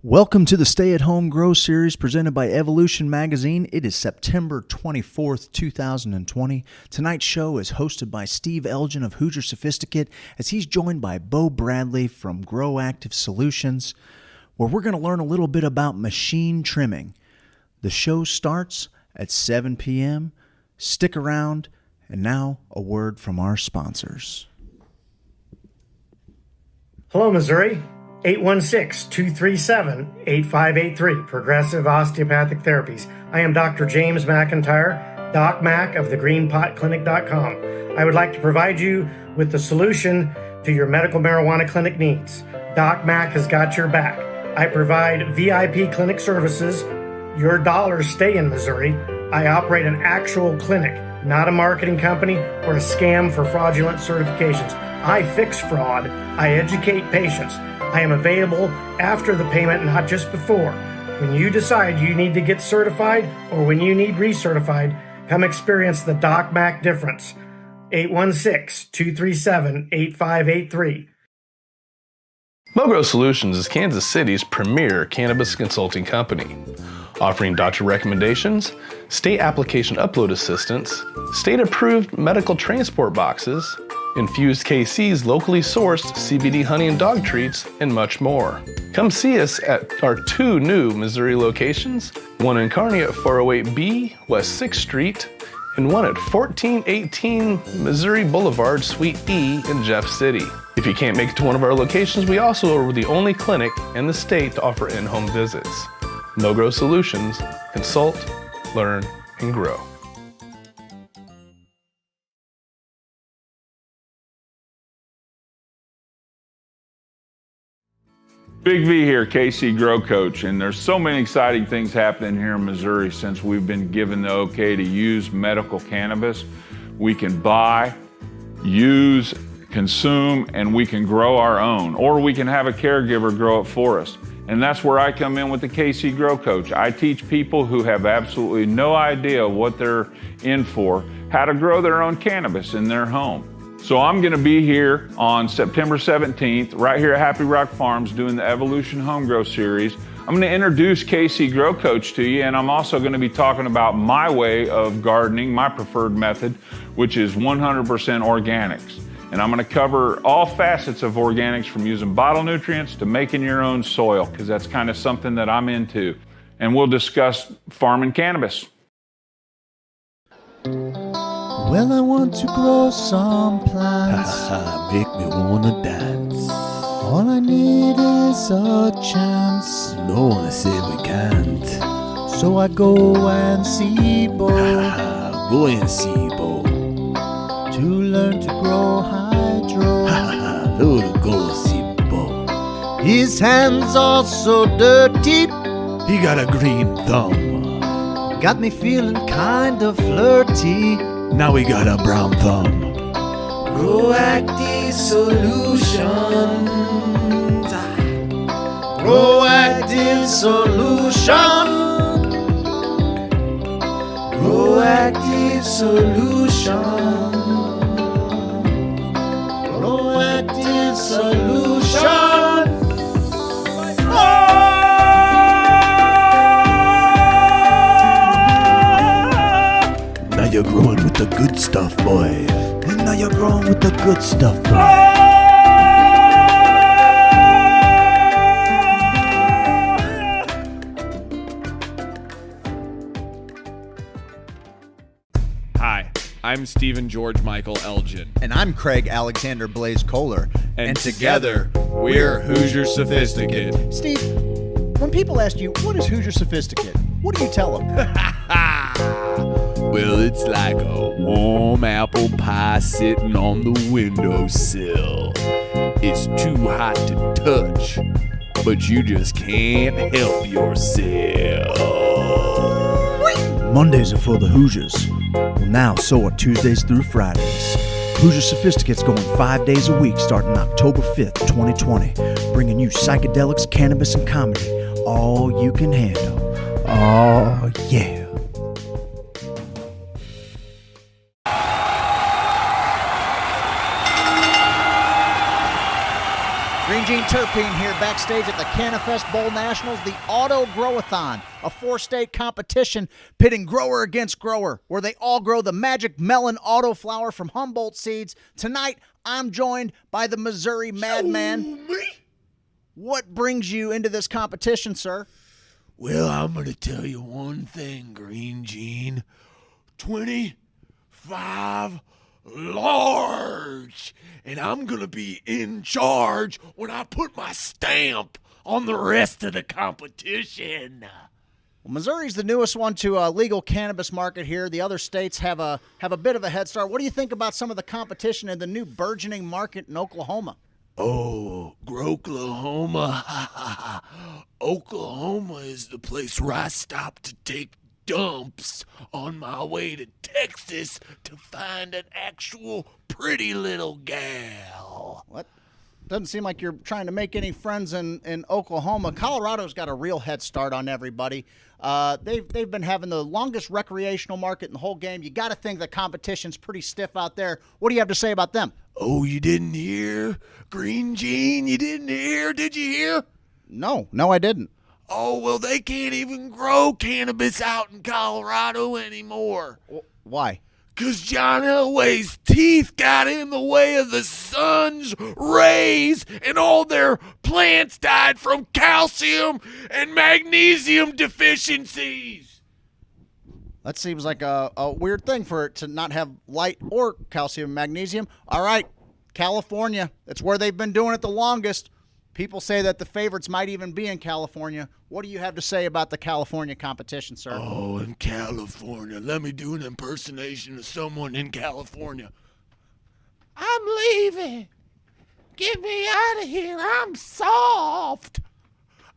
Welcome to the Stay at Home Grow series presented by Evolution Magazine. It is September 24th, 2020. Tonight's show is hosted by Steve Elgin of Hazer Sophisticate as he's joined by Beau Bradley from Mogrow Solutions, where we're going to learn a little bit about machine trimming. The show starts at 7 p.m. Stick around, and now a word from our sponsors. Hello, Missouri. 816-237-8583, Progressive Osteopathic Therapies. I am Dr. James McIntyre, Doc Mac of thegreenpotclinic.com. I would like to provide you with the solution to your medical marijuana clinic needs. Doc Mac has got your back. I provide VIP clinic services. Your dollars stay in Missouri. I operate an actual clinic, not a marketing company or a scam for fraudulent certifications. I fix fraud. I educate patients. I am available after the payment, not just before. When you decide you need to get certified or when you need recertified, come experience the Doc Mac difference. 816-237-8583. Mogrow Solutions is Kansas City's premier cannabis consulting company, offering doctor recommendations, state application upload assistance, state-approved medical transport boxes, infused KCs, locally sourced CBD honey and dog treats, and much more. Come see us at our two new Missouri locations, one in Kearney at 408B West 6th Street, and one at 1418 Missouri Boulevard, Suite E in Jeff City. If you can't make it to one of our locations, we also are the only clinic in the state to offer in-home visits. Mogrow Solutions, consult, learn, and grow. Big V here, KC Grow Coach, and there's so many exciting things happening here in Missouri since we've been given the okay to use medical cannabis. We can buy, use, consume, and we can grow our own, or we can have a caregiver grow it for us. And that's where I come in with the KC Grow Coach. I teach people who have absolutely no idea what they're in for, how to grow their own cannabis in their home. So I'm going to be here on September 17th, right here at Happy Rock Farms, doing the Evolution Home Grow series. I'm going to introduce KC Grow Coach to you, and I'm also going to be talking about my way of gardening, my preferred method, which is 100% organics. And I'm going to cover all facets of organics, from using bottle nutrients to making your own soil, because that's kind of something that I'm into. And we'll discuss farming cannabis. Well, I want to grow some plants. Make me wanna dance. All I need is a chance. No one said we can't. So I go and see Beau. Go and see Beau. To learn to grow hydro. Lord, go see Beau. His hands are so dirty. He got a green thumb. Got me feeling kind of flirty. Now we got a brown thumb. Proactive Solutions. Proactive Solutions. Proactive Solutions. Proactive Solutions. Now you're growing with the good stuff, boy. And now you're growing with the good stuff, boy. Hi, I'm Stephen George Michael Elgin. And I'm Craig Alexander Blaze Kohler. And together, we're Hazer Sophisticate. Steve, when people ask you, what is Hazer Sophisticate? What do you tell them? Well, it's like a warm apple pie sitting on the windowsill. It's too hot to touch, but you just can't help yourself. Mondays are for the Hoosiers. Well, now so are Tuesdays through Fridays. Hazer Sophisticate's going 5 days a week starting October 5th, 2020, bringing you psychedelics, cannabis, and comedy, all you can handle. Oh, yeah. Green Jean Terpene here backstage at the CannaFest Bowl Nationals, the Auto Growathon, a 4-state competition pitting grower against grower, where they all grow the magic melon auto flower from Humboldt seeds. Tonight, I'm joined by the Missouri Madman. What brings you into this competition, sir? Well, I'm going to tell you one thing, Green Jean. 25 large. And I'm going to be in charge when I put my stamp on the rest of the competition. Well, Missouri's the newest one to a legal cannabis market here. The other states have a bit of a head start. What do you think about some of the competition in the new burgeoning market in Oklahoma? Oh, Oklahoma. Oklahoma is the place where I stop to take dumps on my way to Texas to find an actual pretty little gal. What? Doesn't seem like you're trying to make any friends in Oklahoma. Colorado's got a real head start on everybody. They've been having the longest recreational market in the whole game. You got to think the competition's pretty stiff out there. What do you have to say about them? Oh, you didn't hear? Green Jean, you didn't hear? Did you hear? No, I didn't. Oh, well, they can't even grow cannabis out in Colorado anymore. Why? Because John Elway's teeth got in the way of the sun's rays, and all their plants died from calcium and magnesium deficiencies. That seems like a weird thing for it to not have light or calcium and magnesium. All right, California. That's where they've been doing it the longest. People say that the favorites might even be in California. What do you have to say about the California competition, sir? Oh, in California. Let me do an impersonation of someone in California. I'm leaving. Get me out of here. I'm soft.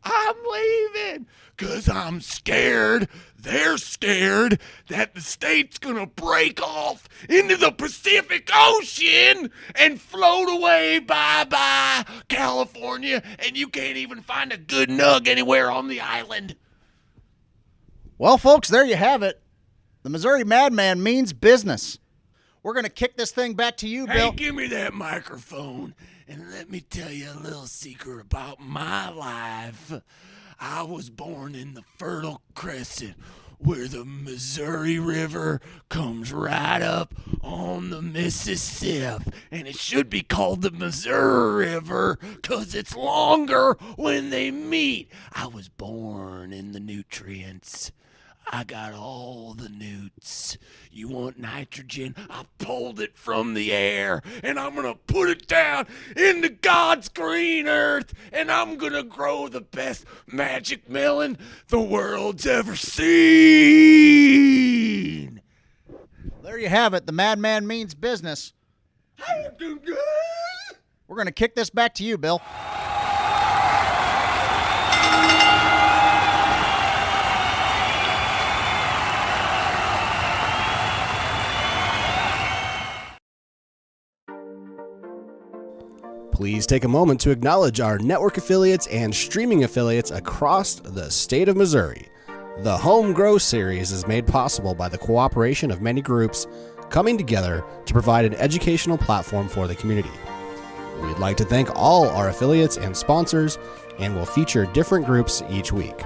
I'm leaving because I'm scared. They're scared that the state's going to break off into the Pacific Ocean and float away. Bye-bye, California, and you can't even find a good nug anywhere on the island. Well, folks, there you have it. The Missouri Madman means business. We're going to kick this thing back to you, Bill. Hey, give me that microphone, and let me tell you a little secret about my life. I was born in the Fertile Crescent, where the Missouri River comes right up on the Mississippi. And it should be called the Missouri River because it's longer when they meet. I was born in the nutrients. I got all the newts. You want nitrogen? I pulled it from the air, and I'm going to put it down into God's green earth, and I'm going to grow the best magic melon the world's ever seen. There you have it. The Madman means business. We're going to kick this back to you, Bill. Please take a moment to acknowledge our network affiliates and streaming affiliates across the state of Missouri. The Home Grow series is made possible by the cooperation of many groups coming together to provide an educational platform for the community. We'd like to thank all our affiliates and sponsors, and will feature different groups each week.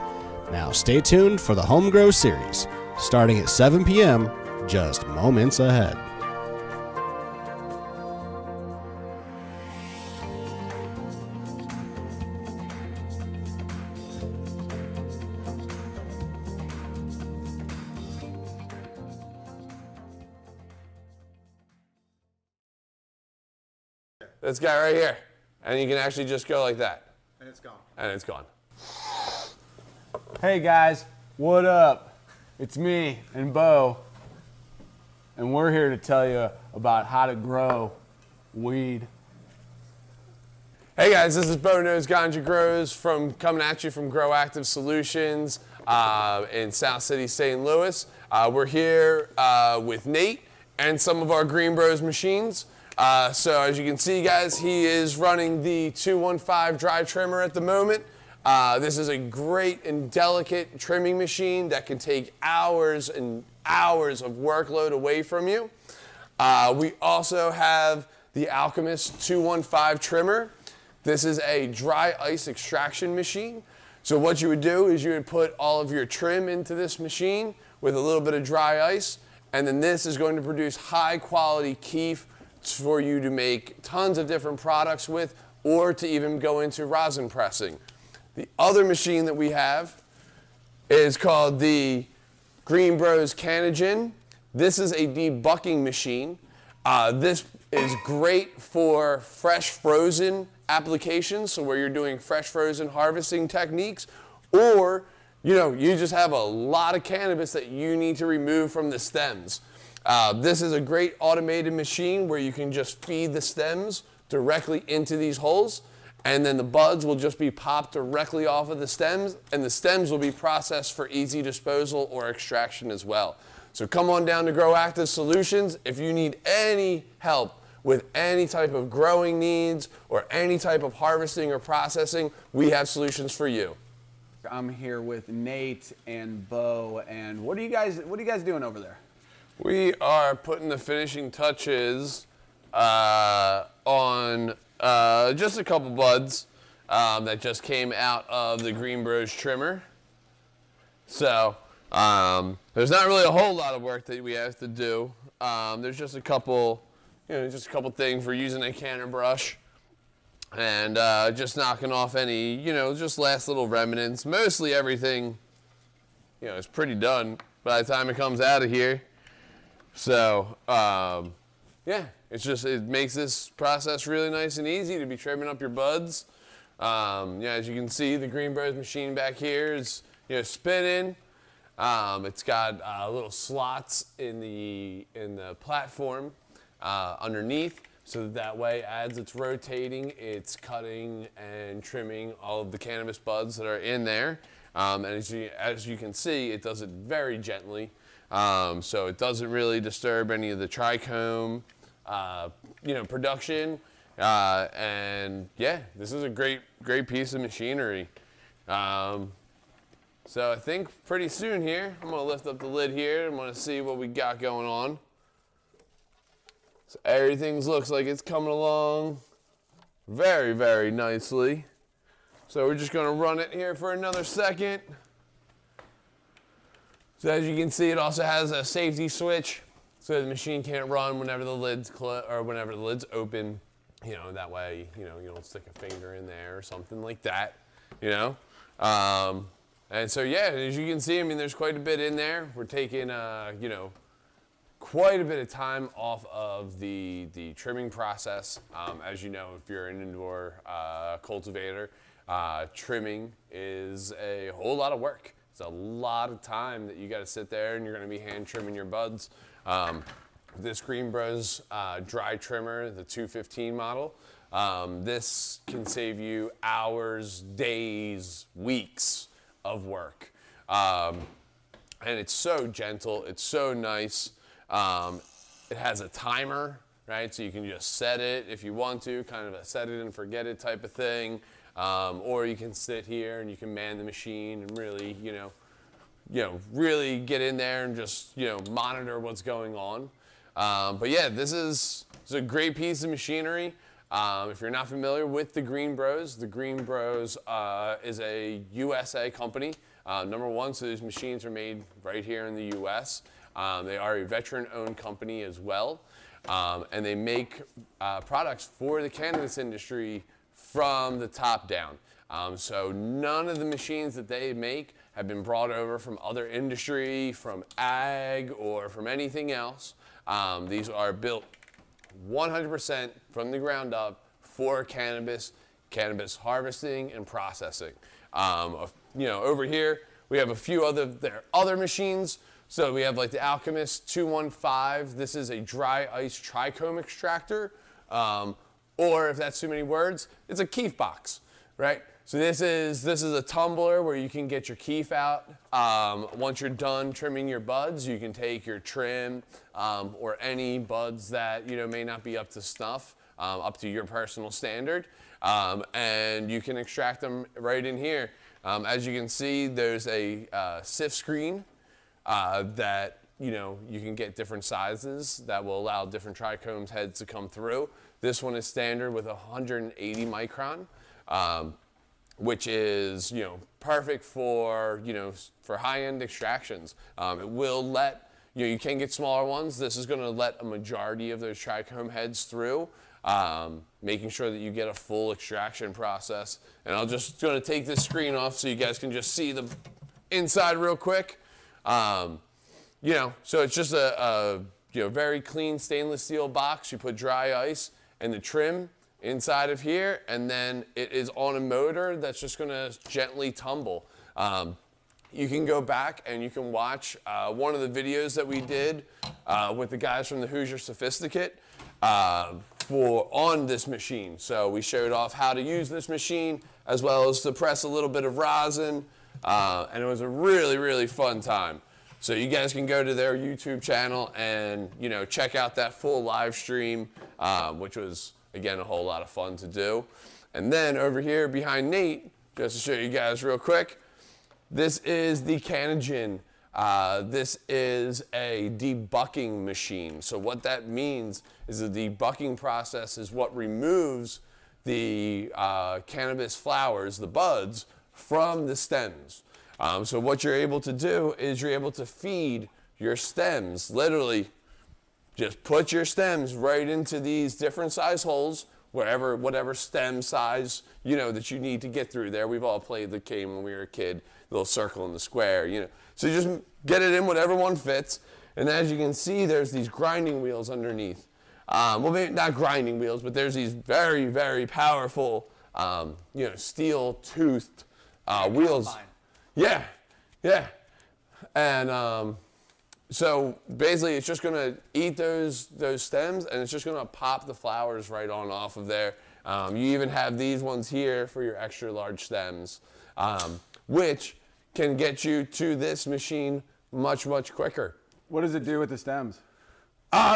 Now stay tuned for the Home Grow series, starting at 7 p.m., just moments ahead. This guy right here. And you can actually just go like that. And it's gone. And it's gone. Hey guys, what up? It's me and Beau, and we're here to tell you about how to grow weed. Hey guys, this is Beau Knows Ganja Grows coming at you from Mogrow Solutions in South City, St. Louis. We're here with Nate and some of our Green Bros machines. So as you can see, guys, he is running the 215 dry trimmer at the moment. This is a great and delicate trimming machine that can take hours and hours of workload away from you. We also have the Alchemist 215 trimmer. This is a dry ice extraction machine. So what you would do is you would put all of your trim into this machine with a little bit of dry ice, and then this is going to produce high quality keef for you to make tons of different products with, or to even go into rosin pressing. The other machine that we have is called the Green Bros Canogen. This is a debucking machine. This is great for fresh frozen applications, so where you're doing fresh frozen harvesting techniques, or you just have a lot of cannabis that you need to remove from the stems. This is a great automated machine where you can just feed the stems directly into these holes, and then the buds will just be popped directly off of the stems, and the stems will be processed for easy disposal or extraction as well. So come on down to Grow Active Solutions if you need any help with any type of growing needs or any type of harvesting or processing. We have solutions for you. I'm here with Nate and Beau, and what are you guys doing over there? We are putting the finishing touches on just a couple buds that just came out of the Green Bros trimmer. So there's not really a whole lot of work that we have to do. There's just a couple, things. We're using a canner brush and just knocking off any, just last little remnants. Mostly everything, is pretty done by the time it comes out of here. So, yeah, it makes this process really nice and easy to be trimming up your buds. As you can see, the Green Bros machine back here is, spinning. It's got little slots in the platform underneath, so that way, as it's rotating, it's cutting and trimming all of the cannabis buds that are in there. And as you can see, it does it very gently. So it doesn't really disturb any of the trichome, production. And yeah, this is a great piece of machinery. So I think pretty soon here, I'm gonna lift up the lid here. I'm gonna see what we got going on. So everything looks like it's coming along very, very nicely. So we're just gonna run it here for another second. So as you can see, it also has a safety switch, so the machine can't run whenever the lid's whenever the lid's open. That way, you don't stick a finger in there or something like that. And so yeah, as you can see, there's quite a bit in there. We're taking, quite a bit of time off of the trimming process. As you know, if you're an indoor cultivator, trimming is a whole lot of work. It's a lot of time that you got to sit there and you're going to be hand trimming your buds. This Green Bros dry trimmer, the 215 model, this can save you hours, days, weeks of work. And it's so gentle, it's so nice. It has a timer, right? So you can just set it if you want to, kind of a set it and forget it type of thing. Or you can sit here and you can man the machine and really, really get in there and just, monitor what's going on. But yeah, this is a great piece of machinery. If you're not familiar with the Green Bros is a USA company. Number one, so these machines are made right here in the US. They are a veteran-owned company as well. And they make products for the cannabis industry from the top down. So none of the machines that they make have been brought over from other industry, from ag, or from anything else. These are built 100% from the ground up for cannabis harvesting and processing. Over here we have a few other machines. So we have like the Alchemist 215. This is a dry ice trichome extractor. Or if that's too many words, it's a keef box, right? So this is a tumbler where you can get your keef out. Once you're done trimming your buds, you can take your trim or any buds that may not be up to snuff, up to your personal standard, and you can extract them right in here. As you can see, there's a sift screen that you can get different sizes that will allow different trichomes heads to come through. This one is standard with 180 micron. which is, perfect for, for high-end extractions. It will let, you can get smaller ones. This is going to let a majority of those trichome heads through, making sure that you get a full extraction process. And I'm just going to take this screen off so you guys can just see the inside real quick. So it's just a very clean stainless steel box. You put dry ice and the trim inside of here, and then it is on a motor that's just going to gently tumble. You can go back and you can watch one of the videos that we did with the guys from the Hazer Sophisticate on this machine. So we showed off how to use this machine as well as to press a little bit of rosin, and it was a really, really fun time. So you guys can go to their YouTube channel and check out that full live stream, which was, again, a whole lot of fun to do. And then over here behind Nate, just to show you guys real quick, this is the Canogen. This is a debucking machine. So what that means is the debucking process is what removes the cannabis flowers, the buds, from the stems. So what you're able to do is you're able to feed your stems, literally just put your stems right into these different size holes, whatever stem size, that you need to get through there. We've all played the game when we were a kid, little circle in the square, So you just get it in whatever one fits. And as you can see, there's these grinding wheels underneath. Well, maybe not grinding wheels, but there's these very, very powerful, steel-toothed wheels. Combine. Yeah. And so basically it's just gonna eat those stems, and it's just gonna pop the flowers right on off of there. You even have these ones here for your extra large stems, which can get you to this machine much, much quicker. What does it do with the stems?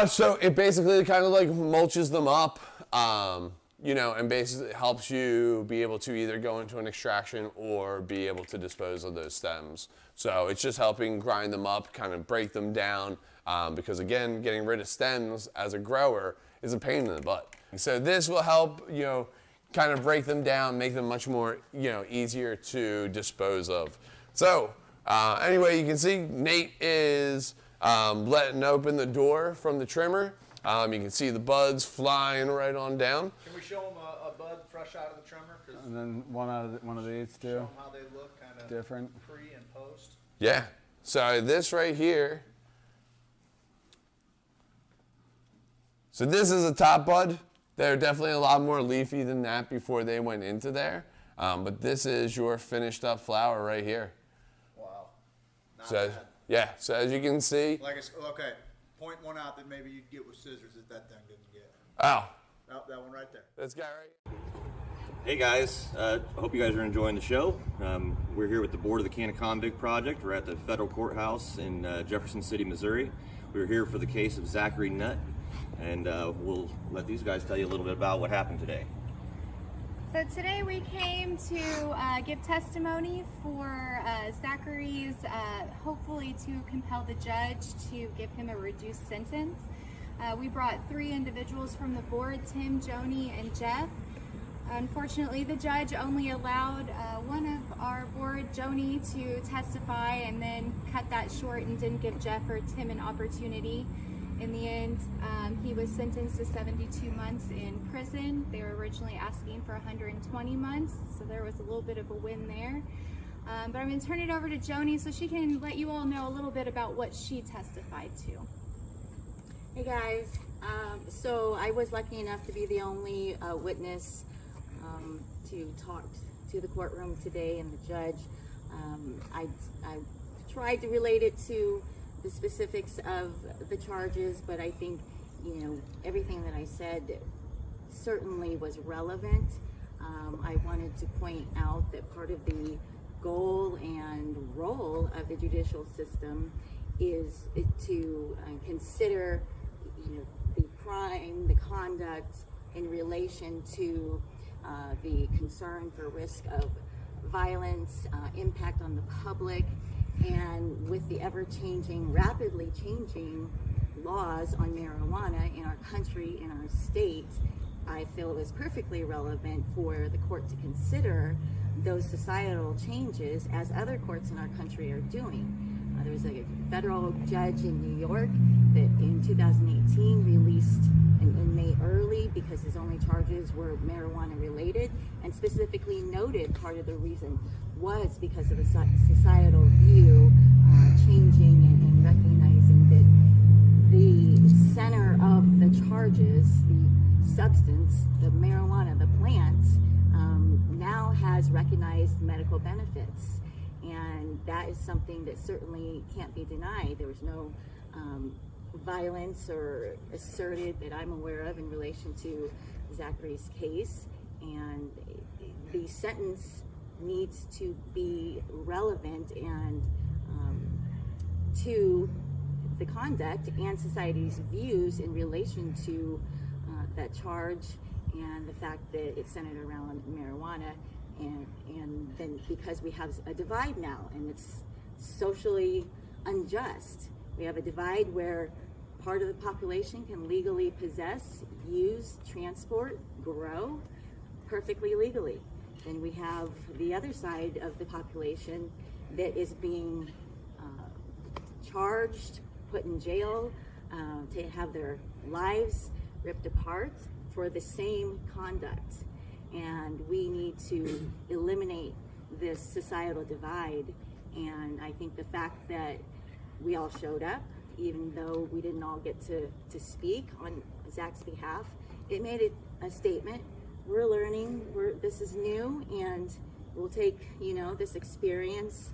So it basically kind of like mulches them up, and basically helps you be able to either go into an extraction or be able to dispose of those stems. So it's just helping grind them up, kind of break them down, because again, getting rid of stems as a grower is a pain in the butt. So this will help, kind of break them down, make them much more, easier to dispose of. So anyway, you can see Nate is letting open the door from the trimmer. You can see the buds flying right on down. Can we show them a bud fresh out of the trimmer? And then one of these too. Show them how they look, kind of different, pre and post. Yeah. So this right here. So this is a top bud. They're definitely a lot more leafy than that before they went into there. But this is your finished up flower right here. Wow. Not so bad. Yeah. So as you can see. Okay. Point one out that maybe you'd get with scissors that thing didn't get. Oh. Oh, that one right there. This guy right here. Hey guys, I hope you guys are enjoying the show. We're here with the board of the Canna-Convict Project. We're at the federal courthouse in Jefferson City, Missouri. We're here for the case of Zachary Nutt, and we'll let these guys tell you a little bit about what happened today. So today we came to give testimony for Zachary's, hopefully to compel the judge to give him a reduced sentence. We brought 3 individuals from the board, Tim, Joni, and Jeff. Unfortunately, the judge only allowed one of our board, Joni, to testify, and then cut that short and didn't give Jeff or Tim an opportunity. In the end, he was sentenced to 72 months in prison. They were originally asking for 120 months, so there was a little bit of a win there. But I'm going to turn it over to Joni so she can let you all know a little bit about what she testified to. Hey guys, so I was lucky enough to be the only witness to talk to the courtroom today and the judge. I tried to relate it to the specifics of the charges, but I think, everything that I said certainly was relevant. I wanted to point out that part of the goal and role of the judicial system is to consider, the crime, the conduct in relation to the concern for risk of violence, impact on the public, and with the ever-changing, rapidly changing laws on marijuana in our country, in our state, I feel it was perfectly relevant for the court to consider those societal changes as other courts in our country are doing. There was a federal judge in New York that in 2018 released an inmate early because his only charges were marijuana related, and specifically noted part of the reason was because of the societal view changing and recognizing that the center of the charges, the substance, the marijuana, the plant, now has recognized medical benefits. And that is something that certainly can't be denied. There was no violence or asserted that I'm aware of in relation to Zachary's case. And the sentence needs to be relevant and to the conduct and society's views in relation to that charge and the fact that it's centered around marijuana. And then because we have a divide now, and it's socially unjust. We have a divide where part of the population can legally possess, use, transport, grow perfectly legally. Then we have the other side of the population that is being charged, put in jail, to have their lives ripped apart for the same conduct. And we need to eliminate this societal divide. And I think the fact that we all showed up, even though we didn't all get to speak on Zach's behalf, it made it a statement. We're learning, this is new, and we'll take, this experience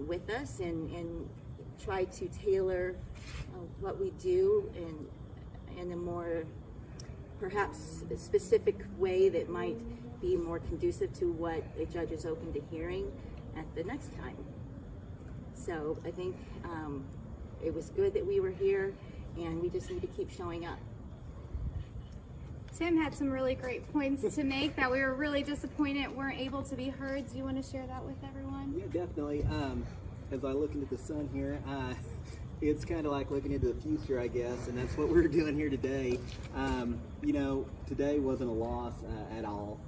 with us and try to tailor what we do in a more perhaps a specific way that might be more conducive to what a judge is open to hearing at the next time. So I think it was good that we were here, and we just need to keep showing up. Tim had some really great points to make that we were really disappointed weren't able to be heard. Do you want to share that with everyone? Yeah, definitely. As I look into the sun here, it's kind of like looking into the future, I guess, and that's what we're doing here today. Today wasn't a loss at all.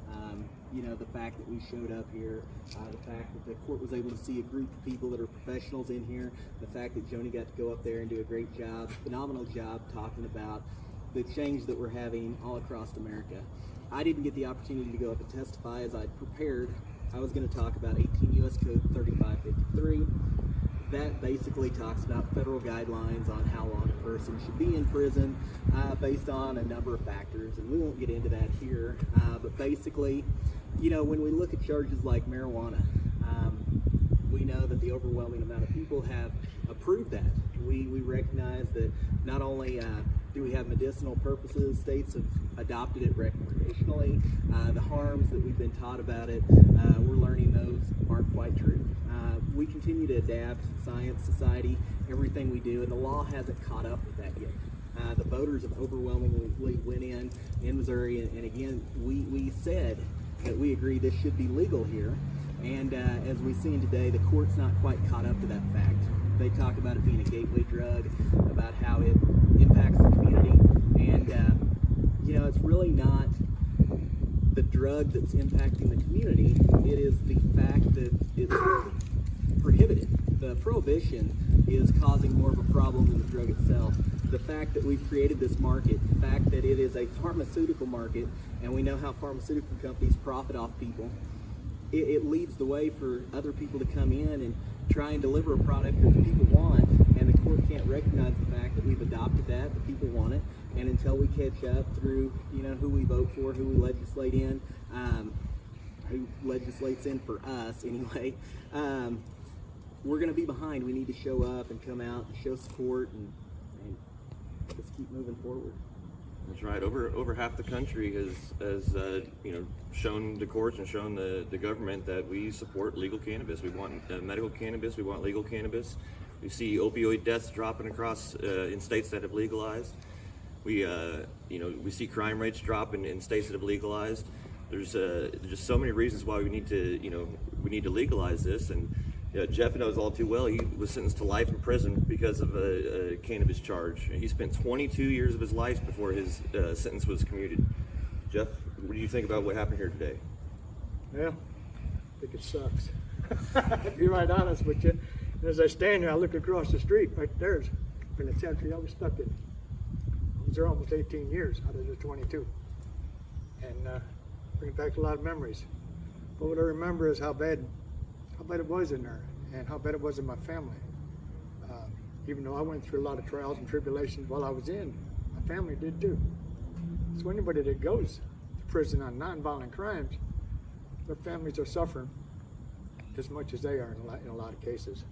The fact that we showed up here, the fact that the court was able to see a group of people that are professionals in here, the fact that Joni got to go up there and do a great job, phenomenal job talking about the change that we're having all across America. I didn't get the opportunity to go up and testify as I'd prepared. I was going to talk about 18 U.S. Code 3553. That basically talks about federal guidelines on how long a person should be in prison based on a number of factors, and we won't get into that here. But basically, when we look at charges like marijuana, we know that the overwhelming amount of people have approved that. We recognize that not only do we have medicinal purposes, states have adopted it recreationally. The harms that we've been taught about it, we're learning those aren't quite true. We continue to adapt, science, society, everything we do, and the law hasn't caught up with that yet. The voters have overwhelmingly went in Missouri, and again, we said that we agree this should be legal here, and as we've seen today, the court's not quite caught up to that fact. They talk about it being a gateway drug, about how it impacts the community, and it's really not the drug that's impacting the community, it is the fact that it's prohibited. The prohibition is causing more of a problem than the drug itself. The fact that we've created this market, the fact that it is a pharmaceutical market, and we know how pharmaceutical companies profit off people, it leads the way for other people to come in and try and deliver a product that the people want, and the court can't recognize the fact that we've adopted that, the people want it, and until we catch up through who we vote for, who we legislate in, who legislates in for us anyway, we're going to be behind. We need to show up and come out and show support and just keep moving forward. That's right. Over half the country has shown the courts and shown the government that we support legal cannabis. We want medical cannabis. We want legal cannabis. We see opioid deaths dropping across in states that have legalized. We see crime rates drop in states that have legalized. There's just so many reasons why we need to legalize this. And Jeff knows all too well. He was sentenced to life in prison because of a cannabis charge. He spent 22 years of his life before his sentence was commuted. Jeff, what do you think about what happened here today? Well, I think it sucks. To be right honest with you. And as I stand here, I look across the street. Right there's the penitentiary I was stuck in. I was there almost 18 years out of the 22. And brings back a lot of memories. But what I remember is how bad it was in there, and how bad it was in my family. Even though I went through a lot of trials and tribulations while I was in, my family did too. So anybody that goes to prison on nonviolent crimes, their families are suffering as much as they are in a lot of cases.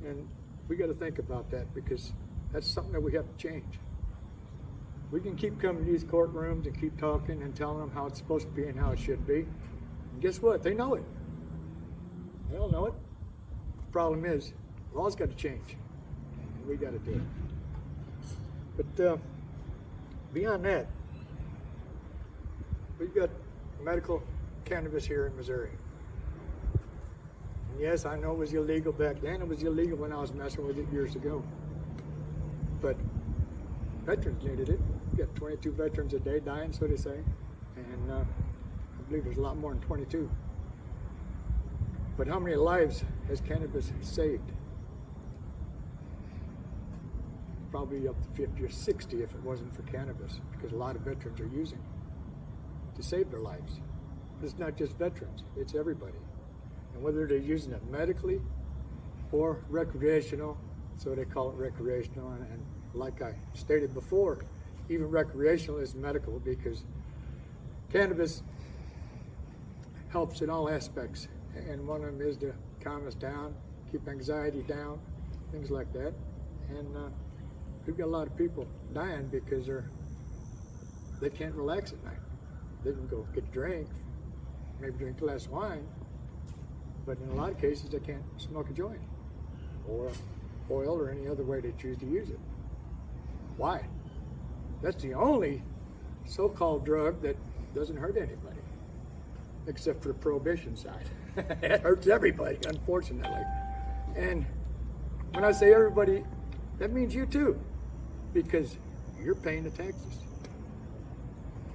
And we got to think about that, because that's something that we have to change. We can keep coming to these courtrooms and keep talking and telling them how it's supposed to be and how it should be. And guess what? They know it. They all know it. The problem is, law's got to change. And we got to do it. But beyond that, we've got medical cannabis here in Missouri. And yes, I know it was illegal back then. It was illegal when I was messing with it years ago. But veterans needed it. We got 22 veterans a day dying, so they say. And I believe there's a lot more than 22. But how many lives has cannabis saved? Probably up to 50 or 60 if it wasn't for cannabis, because a lot of veterans are using it to save their lives. But it's not just veterans, it's everybody. And whether they're using it medically or recreational, so they call it recreational. And like I stated before, even recreational is medical, because cannabis helps in all aspects. And one of them is to calm us down, keep anxiety down, things like that. And we've got a lot of people dying because they can't relax at night. They can go get a drink, maybe drink a glass of wine, but in a lot of cases they can't smoke a joint or oil or any other way they choose to use it. Why? That's the only so-called drug that doesn't hurt anybody, except for the prohibition side. It hurts everybody, unfortunately. And when I say everybody, that means you too, because you're paying the taxes.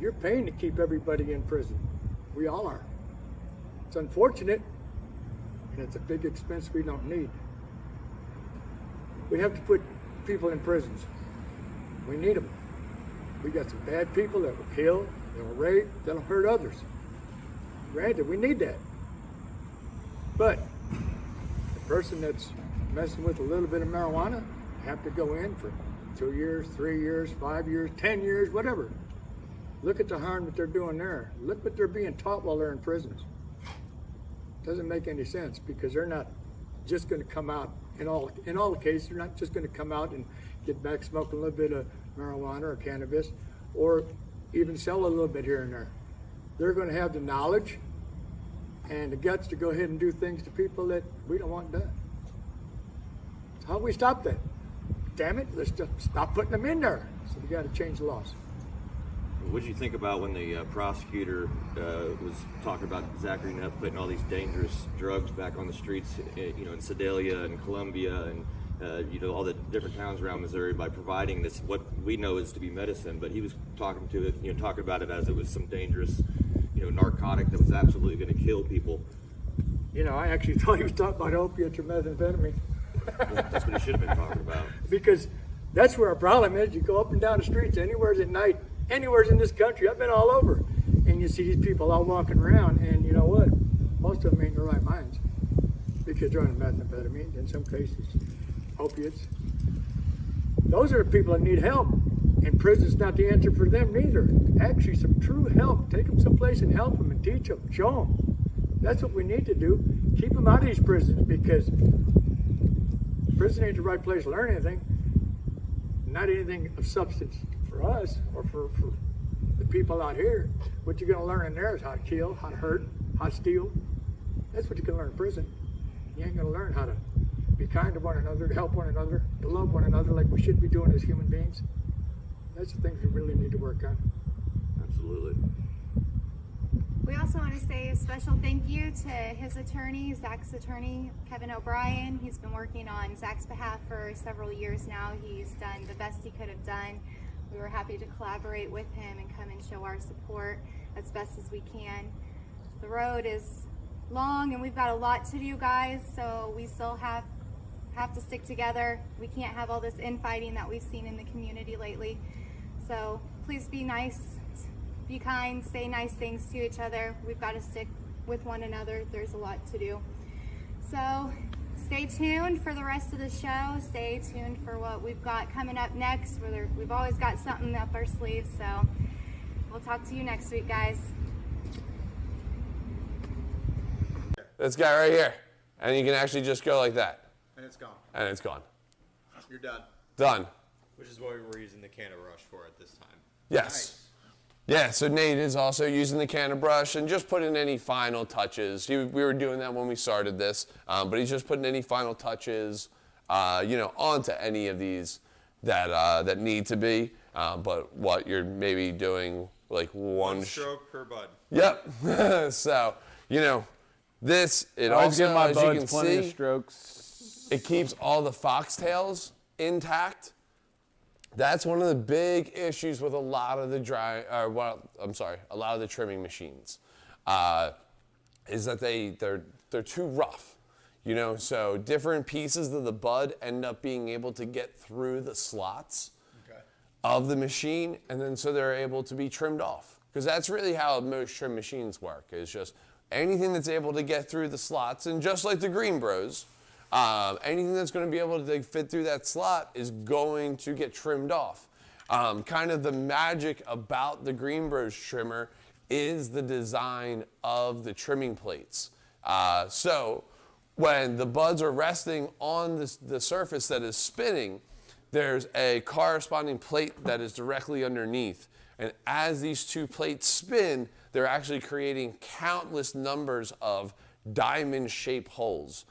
You're paying to keep everybody in prison. We all are. It's unfortunate, and it's a big expense we don't need. We have to put people in prisons. We need them. We got some bad people that will kill, that will rape, that will hurt others. Granted, we need that. But the person that's messing with a little bit of marijuana have to go in for 2 years, 3 years, 5 years, 10 years, whatever. Look at the harm that they're doing there. Look what they're being taught while they're in prisons. Doesn't make any sense, because they're not just going to come out, in all the cases, they're not just going to come out and get back smoking a little bit of marijuana or cannabis, or even sell a little bit here and there. They're going to have the knowledge and the guts to go ahead and do things to people that we don't want done. So how do we stop that? Damn it, let's just stop putting them in there. So we got to change the laws. What did you think about when the prosecutor was talking about Zachary Nutt putting all these dangerous drugs back on the streets, in Sedalia and Columbia and all the different towns around Missouri, by providing this, what we know is to be medicine, but he was talking about it as it was some dangerous, narcotic that was absolutely going to kill people. I actually thought he was talking about opiates or methamphetamine. Well, that's what he should have been talking about. Because that's where our problem is. You go up and down the streets, anywhere at night, anywhere in this country. I've been all over, and you see these people all walking around, and you know what? Most of them ain't in their right minds, because they're on methamphetamine, in some cases, opiates. Those are the people that need help, and prison's not the answer for them neither. Actually, some true help. Take them someplace and help them and teach them, show them. That's what we need to do. Keep them out of these prisons, because prison ain't the right place to learn anything. Not anything of substance for us or for the people out here. What you're going to learn in there is how to kill, how to hurt, how to steal. That's what you can learn in prison. You ain't going to learn how to be kind to one another, to help one another, to love one another like we should be doing as human beings. That's the things we really need to work on. Absolutely. We also want to say a special thank you to his attorney, Zach's attorney, Kevin O'Brien. He's been working on Zach's behalf for several years now. He's done the best he could have done. we were happy to collaborate with him and come and show our support as best as we can. The road is long and we've got a lot to do, guys, so we still have to stick together. We can't have all this infighting that we've seen in the community lately. So please be nice, be kind, say nice things to each other. We've got to stick with one another. There's a lot to do. So stay tuned for the rest of the show. Stay tuned for what we've got coming up next. We've always got something up our sleeves, so we'll talk to you next week, guys. This guy right here. And you can actually just go like that. And it's gone. And it's gone. You're done. Done. Which is what we were using the canna brush for at this time. Yes. Nice. Yeah, so Nate is also using the canna brush and just putting any final touches. We were doing that when we started this, but he's just putting any final touches, onto any of these that need to be. But what you're maybe doing like one stroke per bud. Yep. So, this, it always also, give my as you buds can plenty of see, strokes. it keeps all the foxtails intact. That's one of the big issues with a lot of the a lot of the trimming machines, is that they're too rough, So different pieces of the bud end up being able to get through the slots of the machine, and then so they're able to be trimmed off. Because that's really how most trim machines work. Is just anything that's able to get through the slots, and just like the Green Bros. Anything that's going to be able to fit through that slot is going to get trimmed off. Kind of the magic about the Green Bros trimmer is the design of the trimming plates. So when the buds are resting on the surface that is spinning, there's a corresponding plate that is directly underneath. And as these two plates spin, they're actually creating countless numbers of diamond-shaped holes,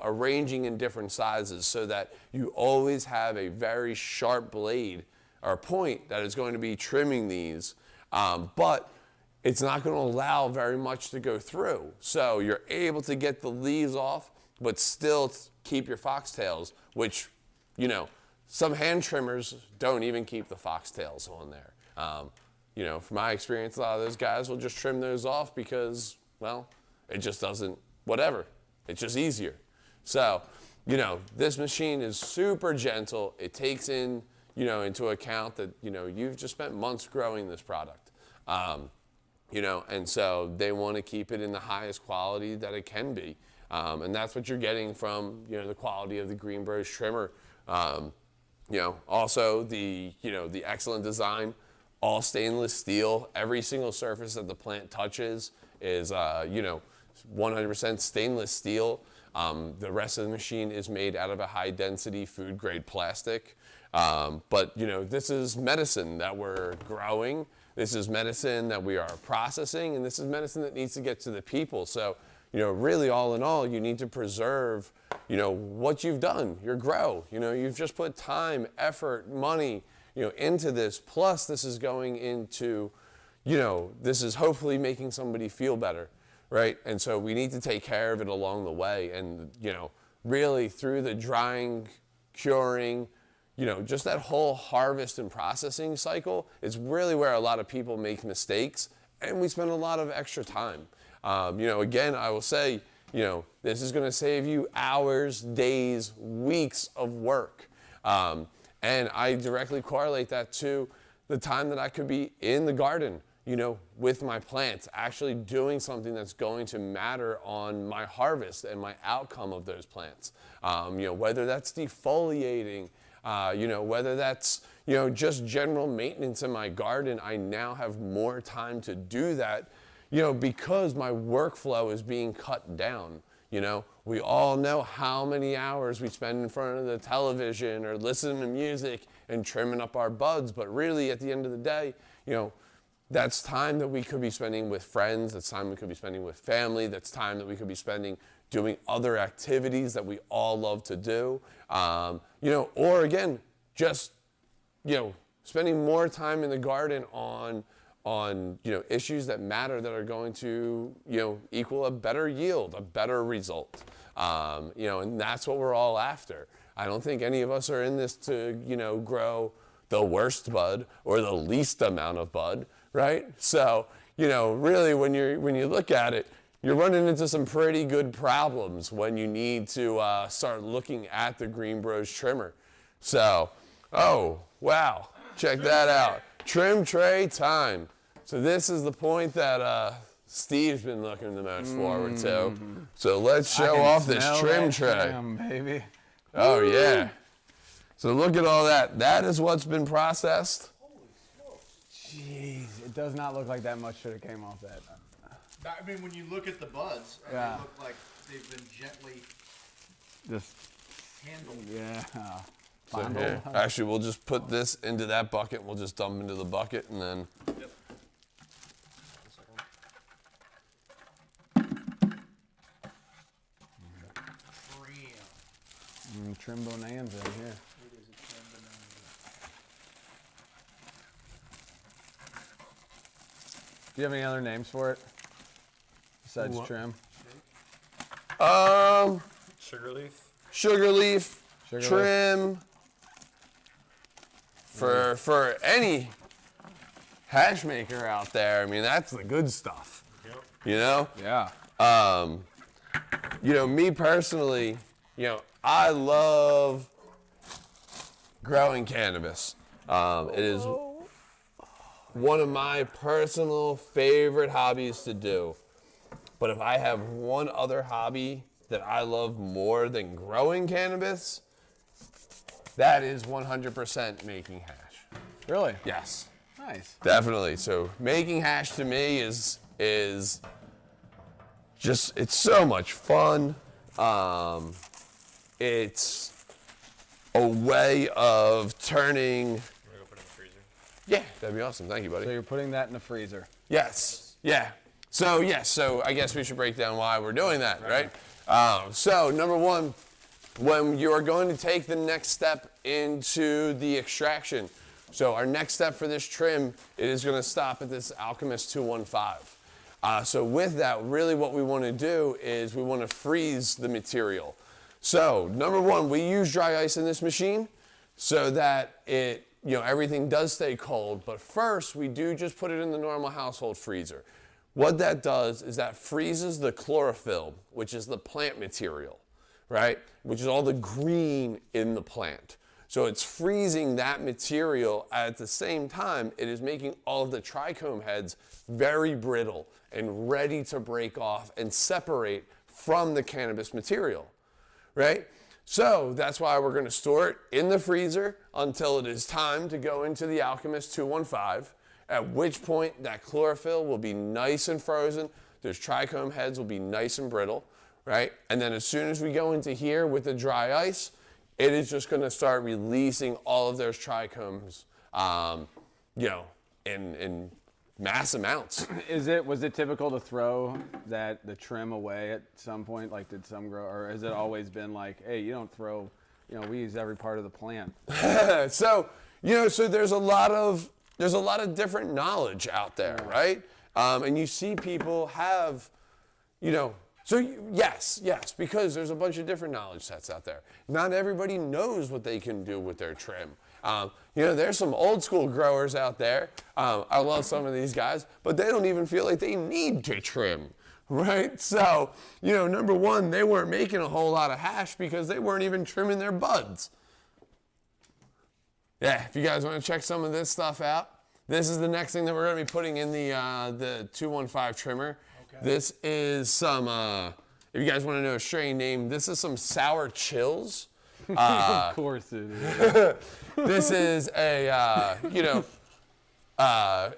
arranging in different sizes so that you always have a very sharp blade or point that is going to be trimming these, but it's not going to allow very much to go through. So you're able to get the leaves off, but still keep your foxtails, which, some hand trimmers don't even keep the foxtails on there. From my experience, a lot of those guys will just trim those off because, well, it just doesn't, whatever. It's just easier. So, this machine is super gentle. It takes into account that, you've just spent months growing this product. And so they want to keep it in the highest quality that it can be. And that's what you're getting from, the quality of the Green Bros trimmer. Also the excellent design, all stainless steel. Every single surface that the plant touches is, 100% stainless steel. The rest of the machine is made out of a high density food grade plastic. But this is medicine that we're growing. This is medicine that we are processing, and this is medicine that needs to get to the people. So, really all in all, you need to preserve, what you've done, your grow. You've just put time, effort, money, into this. Plus this is going into, this is hopefully making somebody feel better. Right? And so we need to take care of it along the way. And, really through the drying, curing, just that whole harvest and processing cycle is really where a lot of people make mistakes. And we spend a lot of extra time. Again, I will say, this is going to save you hours, days, weeks of work. And I directly correlate that to the time that I could be in the garden, with my plants, actually doing something that's going to matter on my harvest and my outcome of those plants. Whether that's defoliating, whether that's, just general maintenance in my garden, I now have more time to do that, because my workflow is being cut down. We all know how many hours we spend in front of the television or listening to music and trimming up our buds, but really at the end of the day, that's time that we could be spending with friends. That's time we could be spending with family. That's time that we could be spending doing other activities that we all love to do. Or again, just, spending more time in the garden on issues that matter that are going to, equal a better yield, a better result. And that's what we're all after. I don't think any of us are in this to, grow the worst bud or the least amount of bud, right? So, you know, really when you look at it, you're running into some pretty good problems when you need to start looking at the Green Bros trimmer. So, oh, wow, check that out. Trim tray time. So this is the point that Steve's been looking the most forward to. So let's show off this trim tray. Trim, baby. Oh, yeah. So look at all that. That is what's been processed. Jeez, it does not look like that much should have came off that. I mean, when you look at the buds, they look like they've been gently Just handled. yeah. So here, actually, we'll just put this into that bucket. We'll just dump into the bucket and then. Yep. Trim bonanza in here. It is a trim bonanza. Do you have any other names for it besides trim? Sugar leaf. Sugar leaf, Sugar trim. For any hash maker out there, I mean, that's the good stuff. Yep. You know? Yeah. You know, me personally, you know, I love growing cannabis. It is one of my personal favorite hobbies to do. But if I have one other hobby that I love more than growing cannabis, that is 100% making hash. Really? Yes. Nice. Definitely. So making hash to me is just, it's so much fun. It's a way of turning. You wanna go put it in the freezer? Yeah, that'd be awesome. Thank you, buddy. So you're putting that in the freezer. Yes. Yeah. So yes. So I guess we should break down why we're doing that, right? So number one, when you are going to take the next step into the extraction. So our next step for this trim, it is going to stop at this Alchemist 215. So with that, really what we want to do is we want to freeze the material. So number one, we use dry ice in this machine so that it, you know, everything does stay cold. But first, we do just put it in the normal household freezer. What that does is that freezes the chlorophyll, which is the plant material, right? Which is all the green in the plant. So it's freezing that material. At the same time, it is making all of the trichome heads very brittle and ready to break off and separate from the cannabis material, right? So that's why we're going to store it in the freezer until it is time to go into the Alchemist 215, at which point that chlorophyll will be nice and frozen. Those trichome heads will be nice and brittle, right? And then as soon as we go into here with the dry ice, it is just going to start releasing all of those trichomes, you know, in mass amounts. Was it typical to throw the trim away at some point? Like, did some grow, or has it always been like, hey, you don't throw, you know, we use every part of the plant? So, you know, so there's a lot of different knowledge out there, right? And you see people have, you know, so yes, because there's a bunch of different knowledge sets out there. Not everybody knows what they can do with their trim. You know, there's some old school growers out there. I love some of these guys, but they don't even feel like they need to trim, right? So, you know, number one, they weren't making a whole lot of hash because they weren't even trimming their buds. Yeah, if you guys want to check some of this stuff out, this is the next thing that we're going to be putting in the 215 trimmer. Okay. This is some, if you guys want to know a strain name, this is some Sour Chills. Of course it is. This is a, you know,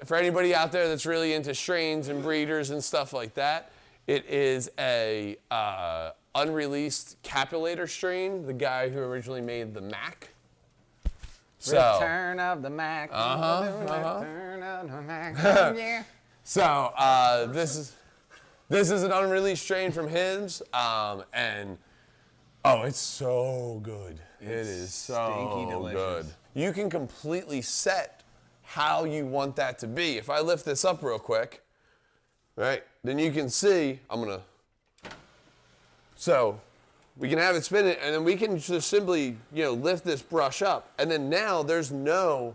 for anybody out there that's really into strains and breeders and stuff like that, it is a unreleased Capulator strain, the guy who originally made the Mac. So, Return of the Mac. Return of the Mac. Yeah. So this is an unreleased strain from his, and oh, it's so good. It is so good. You can completely set how you want that to be. If I lift this up real quick, right, then you can see, so We can have it spin it, and then we can just simply, lift this brush up. And then now there's no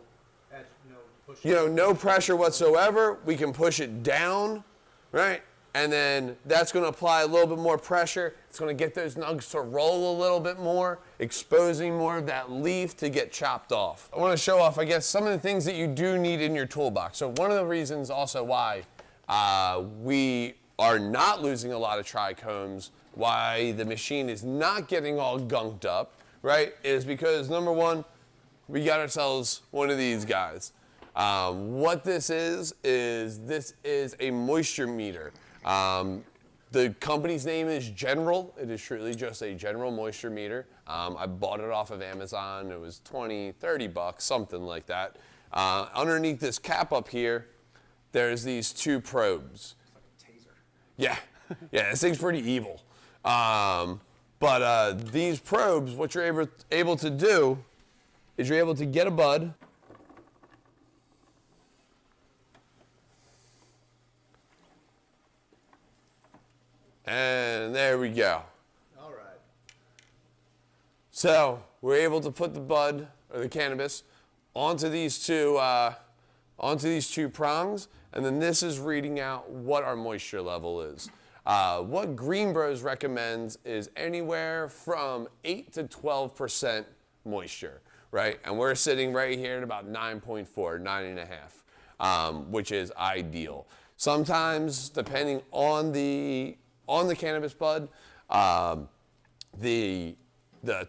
pressure whatsoever. We can push it down, right? And then that's going to apply a little bit more pressure. It's going to get those nugs to roll a little bit more, exposing more of that leaf to get chopped off. I want to show off, I guess, some of the things that you do need in your toolbox. So one of the reasons also why we are not losing a lot of trichomes, why the machine is not getting all gunked up, right, is because, number one, we got ourselves one of these guys. What this is a moisture meter. The company's name is General. It is truly just a general moisture meter. I bought it off of Amazon. It was $20, $30, something like that. Underneath this cap up here, there's these two probes. It's like a taser. Yeah, this thing's pretty evil. But these probes, what you're able to do is you're able to get a bud. And there we go. All right. So we're able to put the bud or the cannabis onto these two prongs, and then this is reading out what our moisture level is. What Green Bros recommends is anywhere from 8 to 12% moisture, right? And we're sitting right here at about 9.4, 9.5, which is ideal. Sometimes, depending on the cannabis bud, the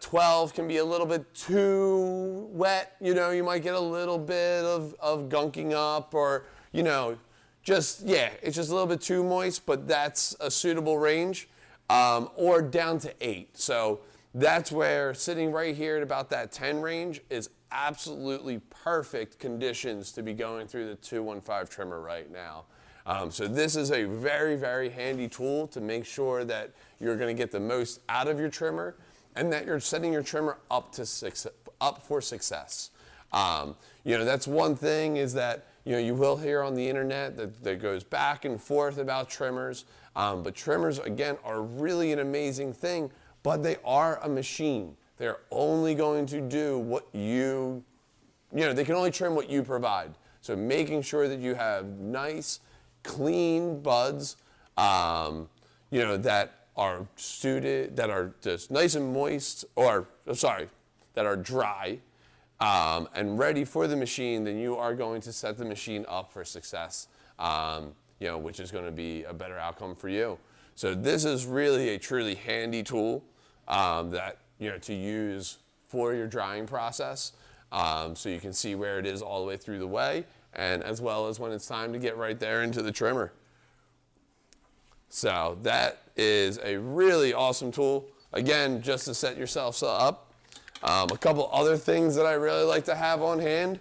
12 can be a little bit too wet. You might get a little bit of gunking up, or it's just a little bit too moist, but that's a suitable range, or down to 8. So that's where sitting right here at about that 10 range is absolutely perfect conditions to be going through the 215 trimmer right now. So this is a very, very handy tool to make sure that you're going to get the most out of your trimmer and that you're setting your trimmer up for success. That's one thing is that you will hear on the internet that goes back and forth about trimmers, but trimmers, again, are really an amazing thing, but they are a machine. They're only going to do what they can only trim what you provide. So making sure that you have nice, clean buds, that are suited, that are just nice and moist, that are dry, and ready for the machine, then you are going to set the machine up for success, which is going to be a better outcome for you. So this is really a truly handy tool that to use for your drying process, so you can see where it is all the way through the way, and as well as when it's time to get right there into the trimmer. So that is a really awesome tool. Again, just to set yourself up. A couple other things that I really like to have on hand.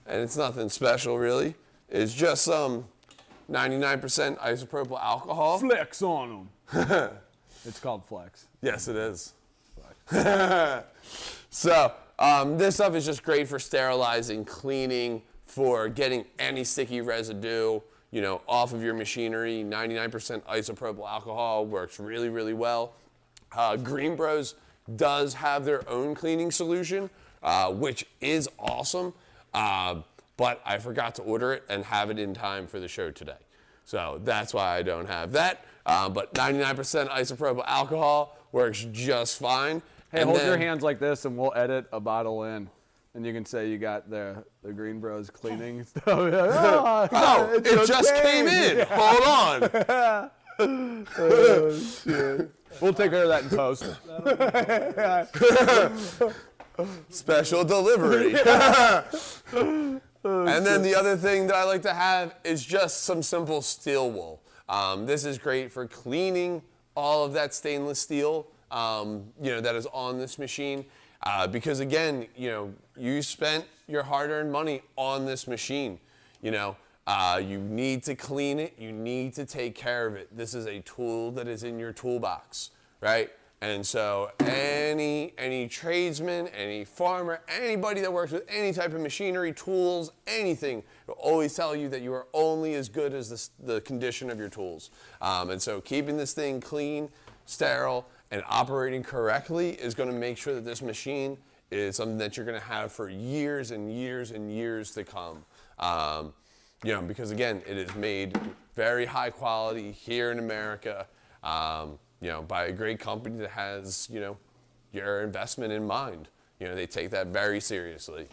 And it's nothing special really. It's just some 99% isopropyl alcohol. Flex on them. It's called Flex. Yes, it is. So this stuff is just great for sterilizing, cleaning, for getting any sticky residue, off of your machinery. 99% isopropyl alcohol works really, really well. Green Bros does have their own cleaning solution, which is awesome, but I forgot to order it and have it in time for the show today. So that's why I don't have that. But 99% isopropyl alcohol works just fine. Hey, hold your hands like this and we'll edit a bottle in. And you can say you got the Green Bros cleaning stuff. Oh, it just came in. Hold on. Oh, shit. We'll take care of that in post. Special delivery. And then the other thing that I like to have is just some simple steel wool. This is great for cleaning all of that stainless steel, that is on this machine. Because again, you spent your hard-earned money on this machine. You need to clean it. You need to take care of it. This is a tool that is in your toolbox, right? And so any tradesman, any farmer, anybody that works with any type of machinery, tools, anything, will always tell you that you are only as good as the condition of your tools. And so keeping this thing clean, sterile, and operating correctly is going to make sure that this machine is something that you're going to have for years and years and years to come. You know, because again, it is made very high quality here in America, you know, by a great company that has, you know, your investment in mind. You know, they take that very seriously.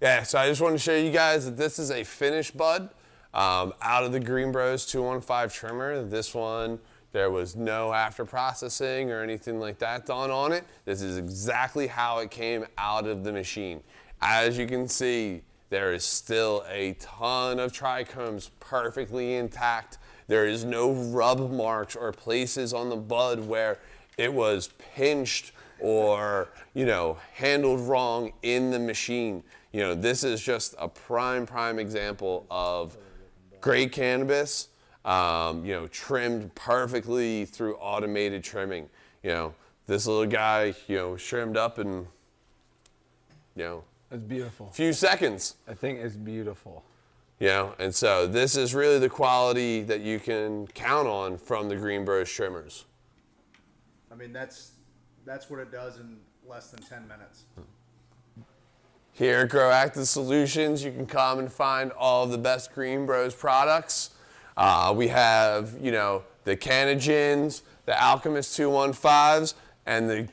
Yeah, so I just want to show you guys that this is a finished bud out of the Green Bros 215 trimmer. This one, there was no after processing or anything like that done on it. This is exactly how it came out of the machine. As you can see, there is still a ton of trichomes perfectly intact. There is no rub marks or places on the bud where it was pinched or, you know, handled wrong in the machine. You know, this is just a prime example of great cannabis, you know, trimmed perfectly through automated trimming. You know, this little guy, you know, trimmed up in, you know, it's beautiful. Few seconds. I think it's beautiful. You know, and so this is really the quality that you can count on from the Green Bros trimmers. I mean, that's what it does in less than 10 minutes. Here at Grow Active Solutions, you can come and find all of the best Green Bros products. We have, you know, the Canogens, the Alchemist 215s, and the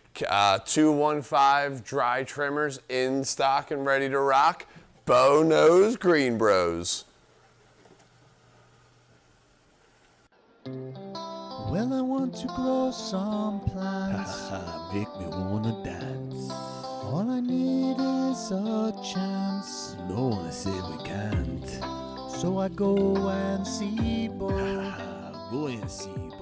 215 dry trimmers in stock and ready to rock. Beau knows Green Bros. Well, I want to grow some plants. Make me wanna dance. All I need is a chance. No one said we can't. So I go and see Beau. Go and see Beau.